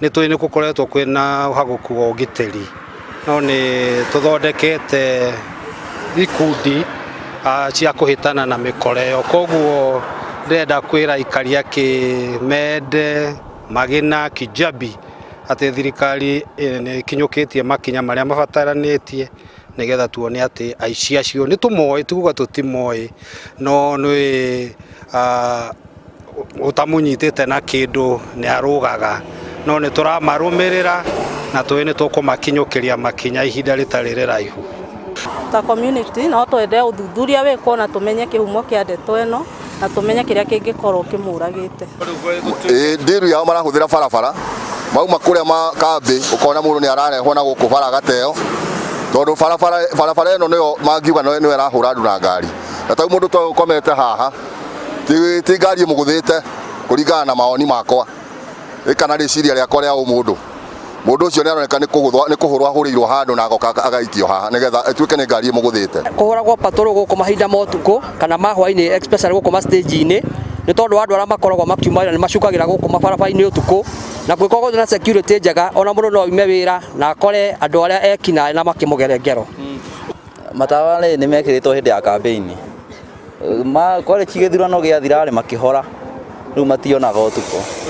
nĩ tũĩ nĩ gũkoretwo kwĩna ũhagũku wa ũgitĩri, no nĩ tũthondekete ikundi cia kũhĩtana na mĩkora ĩyo. Koguo ndĩrenda kwĩra aikari a Kĩmende, Magina, Kijabi atĩ thirikari nĩ ĩkinyũkĩtie makinya marĩa mabataranĩtie nĩgetha tuone atĩ aici acio nĩ tũmoĩ, tikuga tũtimoĩ, no nĩ ũtamũnyitĩte na kĩndũ nĩ arũgaga, no nĩ tũramarũmĩrĩra na tũĩ nĩ tũkũmakinyũkĩria makinya ihinda rĩtarĩ rĩraihu. Ta community no twende ũthuthuria wĩkwo na tũmenye kĩhumo kĩa ndeto ĩno na tũmenye kĩrĩa kĩngĩkorwo kĩmũragĩte. Ndiru yao marahũthĩra barabara mauma kũrĩa makambĩ, ũkona mũndũ nĩ ararehwo na gũkũ bara gateo, tondũ barabara ĩno nĩyo mangiuga nĩyo ĩrahũra andũ na ngari, na tau mũndũ toĩ ũkomete haha ti ngari ĩmũgũthĩte kũringana na mawoni makwa kana rĩciria rĩakwa rĩa mũndũ ũcio nĩ aroneka nĩ kũhũrwo ahũrĩirwo handũ na agoka agaikio haha nĩgetha ĩtuĩke nĩ ngari ĩmũgũthĩte. Kũhũragwo patrol gũkũ mahinda ma ũtukũ kana ma hwainĩ especially gũkũ ma stage-inĩ nĩ tondũ andũ arĩa makoragwo makiuma nĩ macukagĩra gũkũ mabarabara-inĩ ũtukũ, na gwĩkoragwo na security njega ona mũndũ no aume wĩra na akore andũ arĩa ekinaĩ na makĩmũgere ngero. Matawa nĩ mekĩrĩtwo hĩndĩ ya kambĩini, kwarĩ gĩthurano gĩathira makĩhora, rĩu mationaga ũtukũ.